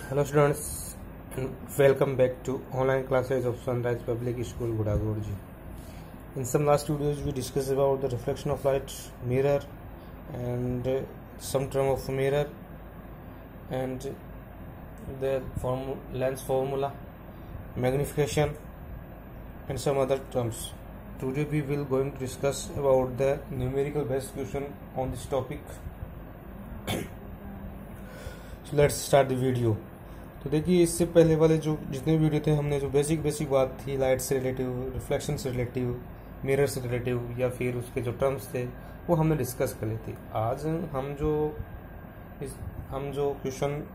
Hello students and welcome back to online classes of Sunrise Public School Gudagorji. In some last videos we discussed about the reflection of light, mirror and some term of mirror and the lens formula, magnification and some other terms. Today we will going to discuss about the numerical based question on this topic. So let's start the video. तो देखिए इससे पहले वाले जो जितने video थे हमने जो बेसिक बात थी लाइट से रिलेटिव, रिफ्लेक्शन से रिलेटिव, मिरर से रिलेटिव या फिर उसके जो टर्म्स थे वो हमने डिस्कस कर ली थी। आज हम जो क्वेश्चन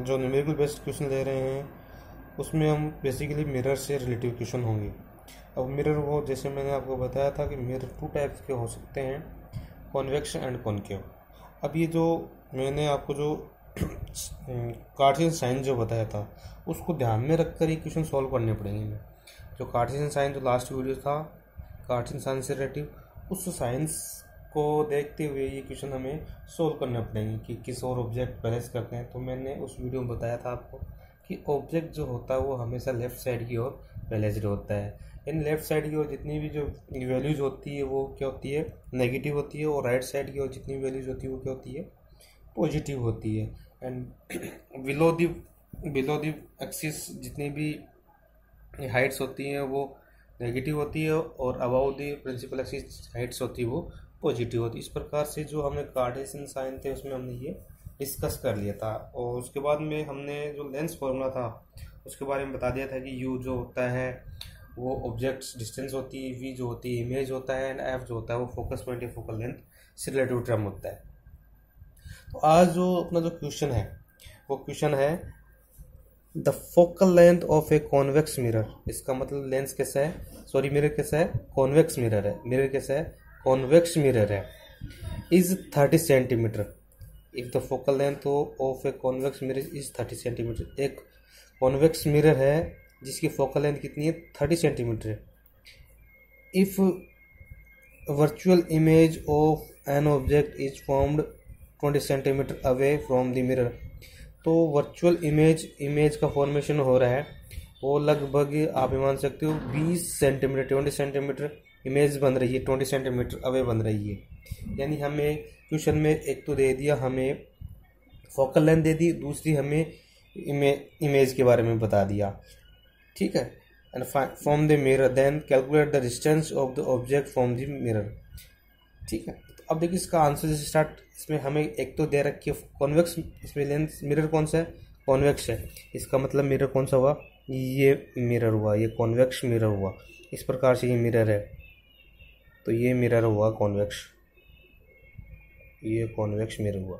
जो न्यूमेरिकल बेस्ड क्वेश्चन ले रहे हैं उसमें हम बेसिकली मिरर से रिलेटिव क्वेश्चन होंगे। अब मिरर वो जैसे मैंने आपको बताया था कि मिरर टू टाइप्स के हो सकते हैं, कॉन्वेक्स एंड कॉनकेव। अब ये जो मैंने आपको जो कार्टेशियन साइन जो बताया था उसको ध्यान में रखकर ये क्वेश्चन सॉल्व करने पड़ेंगे। हमें जो कार्टेशियन साइन जो लास्ट वीडियो था कार्टेशियन साइन से रिलेटिव, उस साइंस को देखते हुए ये क्वेश्चन हमें सोल्व करने पड़ेंगे कि किस और ऑब्जेक्ट बैलेंस करते हैं। तो मैंने उस वीडियो में बताया था आपको कि ऑब्जेक्ट जो होता है वो हमेशा लेफ्ट साइड की ओर बैलेंस्ड होता है। इन लेफ्ट साइड की ओर जितनी भी जो वैल्यूज होती है वो क्या होती है, नेगेटिव होती है, और राइट साइड की ओर जितनी वैल्यूज होती है वो क्या होती है, पॉजिटिव होती है। एंड बिलो द एक्सिस जितनी भी हाइट्स होती हैं वो नेगेटिव होती है, और about the principal axis heights होती है वो पॉजिटिव होती है। इस प्रकार से जो हमने कार्टेशियन साइन थे उसमें हमने ये डिस्कस कर लिया था। और उसके बाद में हमने जो लेंस फॉर्मूला था उसके बारे में बता दिया था कि यू जो होता है वो ऑब्जेक्ट्स डिस्टेंस होती है, वी जो होती है इमेज होता है, एंड एफ जो होता है वो फोकस पॉइंट या फोकल लेंथ से रिलेटिव टर्म होता है। तो आज जो अपना जो क्वेश्चन है वो क्वेश्चन है the focal length of a convex mirror. इसका मतलब लेंस कैसा है, सॉरी मिरर कैसा है, कॉन्वेक्स मिरर है। मिरर कैसा है, कॉन्वेक्स मिरर है, is 30 centimetre. If the focal length of a convex mirror is 30 centimetre. एक कॉन्वेक्स मिरर है जिसकी फोकल लेंथ कितनी है, 30 सेंटीमीटर है। If virtual image of an object is formed 20 centimetre away from the mirror. तो virtual image का formation हो रहा है वो लगभग आप मान सकते हो 20 सेंटीमीटर, 20 सेंटीमीटर इमेज बन रही है, 20 सेंटीमीटर अवे बन रही है। यानी हमें क्वेश्चन में एक तो दे दिया हमें फोकल लेंथ दे दी, दूसरी हमें इमेज के बारे में बता दिया, ठीक है। And from the mirror then calculate the distance of the object from the mirror, ठीक है। अब देखिए इसका आंसर जैसे स्टार्ट, इसमें हमें एक तो दे रखी है कॉन्वेक्स, इसमें लेंस मिरर कौन सा है, कॉन्वेक्स है। इसका मतलब मिरर कौन सा हुआ, ये मिरर हुआ, ये कॉन्वेक्स मिरर हुआ। इस प्रकार से ये मिरर है तो ये मिरर हुआ कॉन्वेक्स, ये कॉन्वेक्स मिरर हुआ,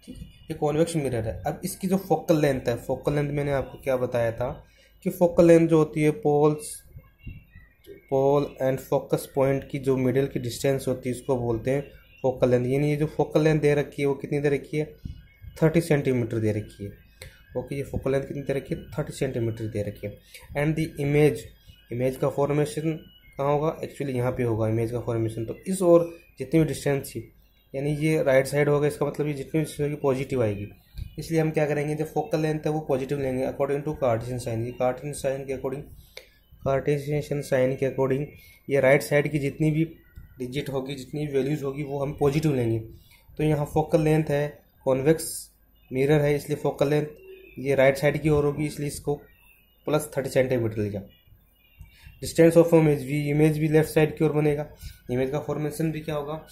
ठीक है। ये कॉन्वेक्स मिरर है। अब इसकी जो फोकल लेंथ है, फोकल लेंथ मैंने आपको क्या बताया था कि फोकल लेंथ जो होती है पोल एंड फोकस पॉइंट की जो मिडिल की डिस्टेंस होती है इसको बोलते हैं फोकल लेंथ। यानी ये जो फोकल लेंथ दे रखी है वो कितनी दे रखी है, 30 सेंटीमीटर दे रखी है। ओके, ये फोकल लेंथ कितनी दे रखी है, 30 सेंटीमीटर दे रखी है। एंड द इमेज का फॉर्मेशन कहाँ होगा, एक्चुअली यहाँ पे होगा इमेज का फॉर्मेशन। तो इस और जितनी भी डिस्टेंस थी यानी ये राइट साइड होगा, इसका मतलब ये जितनी भी डिस्टेंस होगी पॉजिटिव आएगी। इसलिए हम क्या करेंगे, जो फोकल लेंथ है वो पॉजिटिव लेंगे अकॉर्डिंग टू कार्टेशियन साइन। ये कार्टेशियन साइन के अकॉर्डिंग ये राइट साइड की जितनी भी डिजिट होगी, जितनी भी वैल्यूज होगी वो हम पॉजिटिव लेंगे। तो यहाँ फोकल लेंथ है, कॉन्वेक्स मिरर है, इसलिए फोकल लेंथ ये राइट साइड की ओर होगी, इसलिए इसको प्लस 30 सेंटीमीटर लिया। डिस्टेंस ऑफ इमेज भी लेफ्ट साइड की ओर बनेगा। इमेज का फॉर्मेशन भी क्या होगा,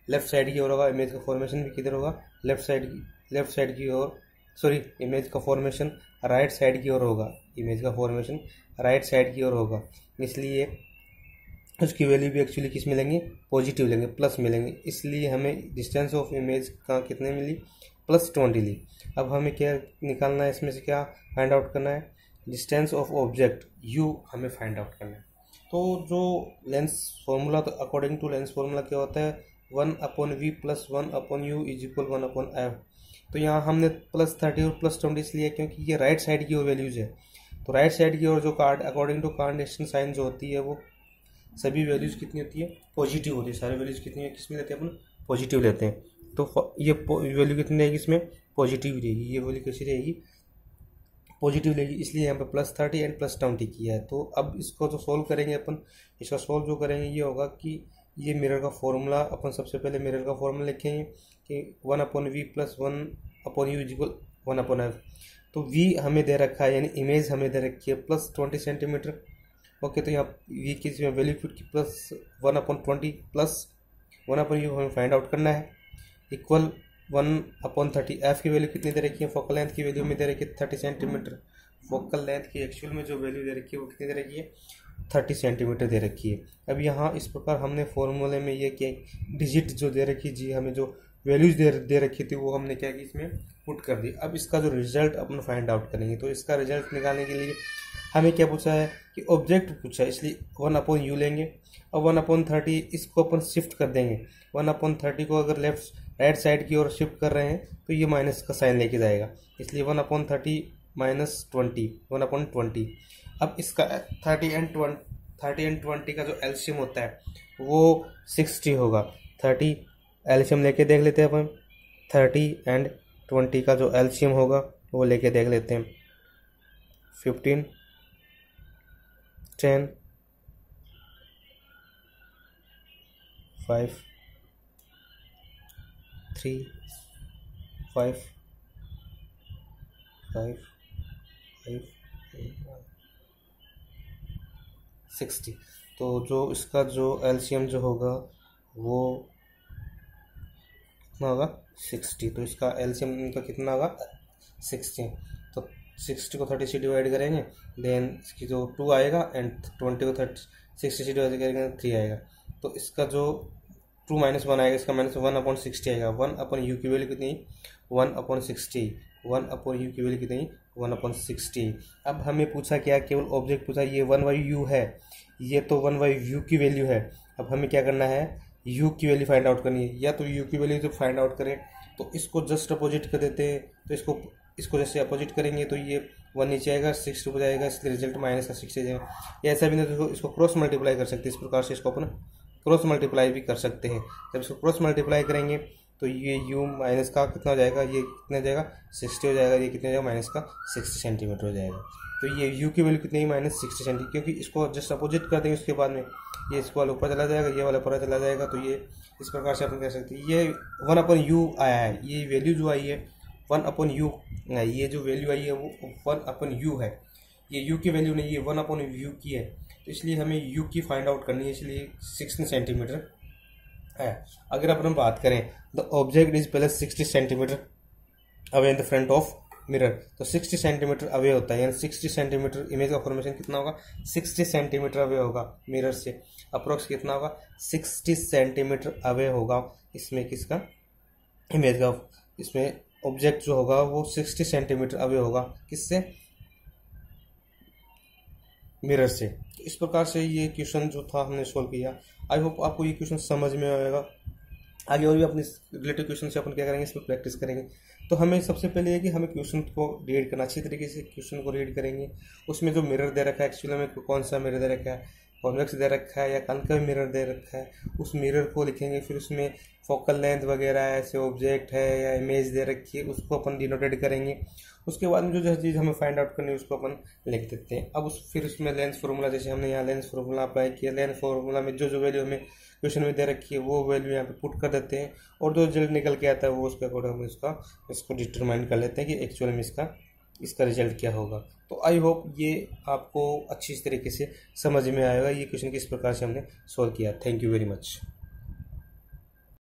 लेफ्ट साइड की ओर होगा। इमेज का फॉर्मेशन भी किधर होगा, लेफ्ट साइड की ओर, सॉरी इमेज का फॉर्मेशन राइट साइड की ओर होगा, इमेज का फॉर्मेशन राइट साइड की ओर होगा। इसलिए उसकी वैल्यू भी एक्चुअली किस मिलेंगे, पॉजिटिव लेंगे, प्लस मिलेंगे। इसलिए हमें डिस्टेंस ऑफ इमेज का कितने मिली, प्लस 20 ली। अब हमें क्या निकालना है, इसमें से क्या फाइंड आउट करना है, डिस्टेंस ऑफ ऑब्जेक्ट यू हमें फाइंड आउट करना है। तो जो लेंस फॉर्मूला, तो अकॉर्डिंग टू लेंस फॉर्मूला क्या होता है, 1/v plus 1/u is equal 1/f। तो यहाँ हमने प्लस 30 और प्लस 20 इसलिए क्योंकि ये राइट साइड की ओर वैल्यूज है। तो राइट साइड की ओर जो अकॉर्डिंग टू कार्टेशियन साइन जो होती है वो सभी वैल्यूज कितनी होती है, पॉजिटिव होती है। सारी वैल्यूज कितनी है, किसमें लेते हैं अपन, पॉजिटिव लेते हैं। तो ये वैल्यू कितनी रहेगी, इसमें पॉजिटिव रहेगी। ये वैल्यू कैसी रहेगी, पॉजिटिव लेगी, इसलिए यहाँ पे +30 एंड +20 किया है। तो अब इसको जो सोल्व करेंगे अपन, इसका सोल्व जो करेंगे ये होगा कि ये मिरर का फॉर्मूला अपन सबसे पहले मिरर का फॉर्मूला लिखेंगे कि 1/v + 1/u = 1/f। तो v हमें दे रखा है, यानी इमेज हमें दे रखी है +20 सेंटीमीटर। ओके, तो यहाँ v की वैल्यू फिट की +1/20 + 1/u हमें फाइंड आउट करना है, इक्वल 1/30। एफ की वैल्यू कितनी दे रखी है, फोकल लेंथ की वैल्यू में दे रखी है 30 सेंटीमीटर। फोकल लेंथ की एक्चुअल में जो वैल्यू दे रखी है वो कितनी दे रखी है, 30 सेंटीमीटर दे रखी है। अब यहाँ इस प्रकार हमने फॉर्मूले में ये क्या डिजिट जो दे रखी जी, हमें जो वैल्यूज दे रखी थी वो हमने क्या कि इसमें पुट कर दी। अब इसका जो रिजल्ट अपन फाइंड आउट करेंगे, तो इसका रिजल्ट निकालने के लिए हमें क्या पूछा है कि ऑब्जेक्ट पूछा है, इसलिए 1/u लेंगे। अब 1/30 इसको अपन शिफ्ट कर देंगे। 1/30 को अगर राइट साइड की ओर शिफ्ट कर रहे हैं तो ये माइनस का साइन लेके जाएगा, इसलिए 1/30 - 20 1/20। अब इसका 30 एंड 20 का जो एलसीएम होता है वो 60 होगा। 30 एलसीएम लेके देख लेते हैं अपन, 30 एंड 20 का जो एलसीएम होगा वो लेके देख लेते हैं। 15 10 5 3 5 5 5 60। तो जो इसका जो एलसीएम जो होगा वो कितना होगा, 60। तो इसका एलसीएम का कितना होगा, 60। तो 60 को 30 से डिवाइड करेंगे, देन इसकी जो 2 आएगा एंड 20 को 60 से डिवाइड करेंगे 3 आएगा। तो इसका जो 2 - 1 आएगा, इसका माइनस 1/60 आएगा। 1/u की वैल्यू कितनी, 1/60। 1/u की वैल्यू कितनी, 1/60। अब हमें पूछा क्या, केवल ऑब्जेक्ट पूछा, ये 1/u है, ये तो 1/u की वैल्यू है। अब हमें क्या करना है, u की वैल्यू फाइंड आउट करनी है। या तो u की वैल्यू जब फाइंड आउट करें तो इसको जस्ट अपोजिट कर देते हैं, तो इसको जैसे अपोजिट करेंगे तो ये 1 नीचे आएगा, 6 ऊपर जाएगा, इसलिए रिजल्ट माइनस का 6 आ जाएगा। या ऐसा भी नहीं तो इसको क्रॉस मल्टीप्लाई कर सकते हैं, इस प्रकार से इसको अपन क्रॉस मल्टीप्लाई भी कर सकते हैं। जब इसको क्रॉस मल्टीप्लाई करेंगे तो ये u माइनस का कितना हो जाएगा, ये कितना हो जाएगा, 60 हो जाएगा, ये कितना हो जाएगा, माइनस का 60 सेंटीमीटर हो जाएगा। तो ये u की वैल्यू कितनी है, -60 सेंटीमीटर, क्योंकि इसको जस्ट अपोजिट कर देंगे उसके बाद में ये इसको वाला ऊपर चला जाएगा, ये वाला ऊपर चला जाएगा। तो ये इस प्रकार से अपन कह सकते हैं। ये 1/u आया है, ये वैल्यू जो आई है 1/u, ये जो वैल्यू आई है वो 1/u है, ये u की वैल्यू नहीं, ये 1/u की है। तो इसलिए हमें u की फाइंड आउट करनी है, इसलिए 16 सेंटीमीटर है। अगर अपन बात करें the object is plus 60 centimetre away in the front of mirror, तो 60 सेंटीमीटर अवे होता है, यानी 60 सेंटीमीटर इमेज का फॉर्मेशन कितना होगा, 60 सेंटीमीटर अवे होगा मिरर से। अप्रोक्स कितना होगा, 60 सेंटीमीटर अवे होगा इसमें किसका, इमेज का, इसमें ऑब्जेक्ट जो होगा वो 60 सेंटीमीटर अवे होगा किससे, मिरर से। तो इस प्रकार से ये क्वेश्चन जो था हमने सोल्व किया। आई होप आपको ये क्वेश्चन समझ में आएगा। आगे और भी अपने रिलेटिव क्वेश्चन से अपन क्या करेंगे, इसमें प्रैक्टिस करेंगे। तो हमें सबसे पहले है कि हमें क्वेश्चन को रीड करना, अच्छी तरीके से क्वेश्चन को रीड करेंगे। उसमें जो मिरर दे रखा है, एक्चुअली में कौन सा मिरर दे रखा है, कॉन्वेक्स दे रखा है या कनकेव मिरर दे रखा है, उस मिरर को लिखेंगे। फिर उसमें फोकल लेंथ वगैरह ऐसे ऑब्जेक्ट है या इमेज दे रखी है, उसको अपन डिनोटेड करेंगे। उसके बाद में जो चीज़ हमें फाइंड आउट करनी है उसको अपन लिख देते हैं। अब फिर उसमें लेंथ फार्मूला, जैसे हमने यहाँ लेंथ फार्मूला अप्लाई किया, लेंथ फार्मूला में जो वैल्यू हमें क्वेश्चन में दे रखी है वो वैल्यू यहाँ पे पुट कर देते हैं, और जो रिजल्ट निकल के आता है वो उसके अकॉर्डिंग हम इसको डिटरमाइन कर लेते हैं कि एक्चुअल में इसका रिजल्ट क्या होगा। तो आई होप ये आपको अच्छी तरीके से समझ में आएगा। ये क्वेश्चन किस प्रकार से हमने सॉल्व किया। Thank you very much.